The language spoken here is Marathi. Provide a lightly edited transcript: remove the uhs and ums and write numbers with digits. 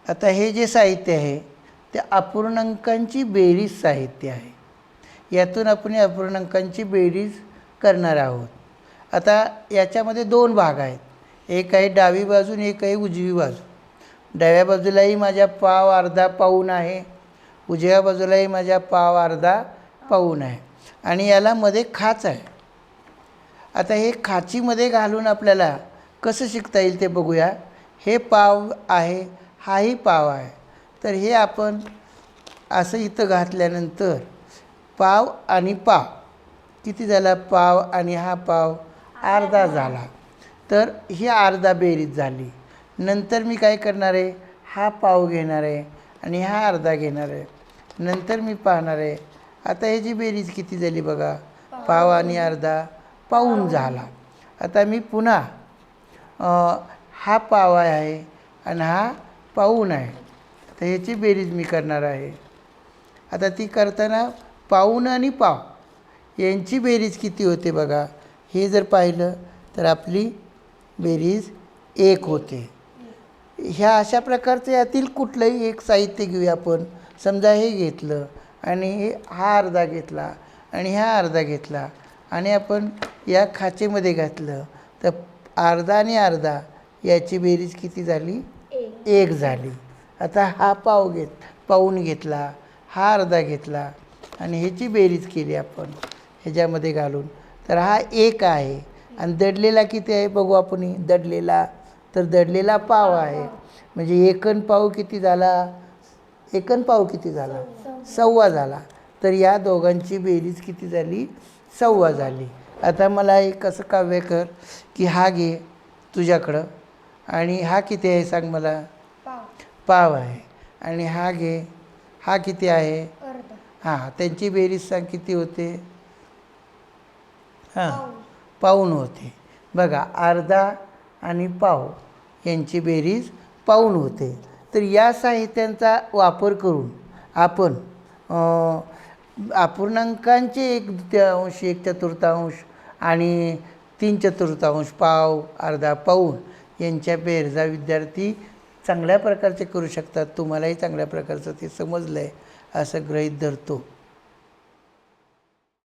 आता हे जे साहित्य आहे ते अपूर्णांकांची बेरीज साहित्य आहे. यातून आपण अपूर्णांकांची बेरीज करणार आहोत. आता याच्यामध्ये दोन भाग आहेत. एक आहे डावी बाजू आणि एक आहे उजवी बाजू. डाव्या बाजूलाही माझ्या पाव अर्धा पाऊण आहे, उजव्या बाजूलाही माझ्या पाव अर्धा पाऊण आहे आणि याला मध्ये खाच आहे. आता हे खाचीमध्ये घालून आपल्याला कसं शिकता येईल ते बघूया. हे पाव आहे, हाही पाव आहे, तर हे आपण असं इथं घातल्यानंतर पाव आणि पाव किती झाला, पाव आणि हा पाव अर्धा झाला, तर ही अर्धा बेरीज झाली. नंतर मी काय करणार आहे, हा पाव घेणार आहे आणि हा अर्धा घेणार आहे. नंतर मी पाहणार आहे आता ह्याची बेरीज किती झाली बघा, पाव आणि अर्धा पाऊण झाला. आता मी पुन्हा हा पाव आहे आणि हा पाऊण आहे, तर ह्याची बेरीज मी करणार आहे. आता ती करताना पाऊण आणि पाव यांची बेरीज किती होते बघा. हे जर पाहिलं तर आपली बेरीज 1 होते. ह्या अशा प्रकारचं यातील कुठलंही एक साहित्य घेऊया आपण. समजा हे घेतलं आणि हा अर्धा घेतला आणि हा अर्धा घेतला आणि आपण या खाचेमध्ये घातलं, तर अर्धा आणि अर्धा याची बेरीज किती झाली, 1 झाली. आता हा पाऊण घेतला, हा अर्धा घेतला आणि ह्याची बेरीज केली आपण ह्याच्यामध्ये घालून, तर हा 1 आहे. आणि दडलेला किती आहे बघू आपण. दडलेला, तर दडलेला पाव आहे. म्हणजे 1 आणि पाव किती झाला, 1 आणि पाव किती झाला, 1.25 झाला. तर या दोघांची बेरीज किती झाली, 1.25 झाली. आता मला एक असं काव्य कर की हा घे तुझ्याकडं आणि हा किती आहे सांग मला, पाव आहे. आणि हा घे, हा किती आहे, हां, त्यांची बेरीज सांग किती होते, हां, पाऊण होते. बघा, अर्धा आणि पाव यांची बेरीज पाऊण होते. तर या साहित्यांचा वापर करून आपण अपूर्णांकांचे 1/3, 1/4 आणि 3/4 पाव, अर्धा, पाऊण यांच्या बेरजा विद्यार्थी चांगल्या प्रकारचे करू शकतात. तुम्हालाही चांगल्या प्रकारचं ते समजलं आहे असं गृहीत धरतो.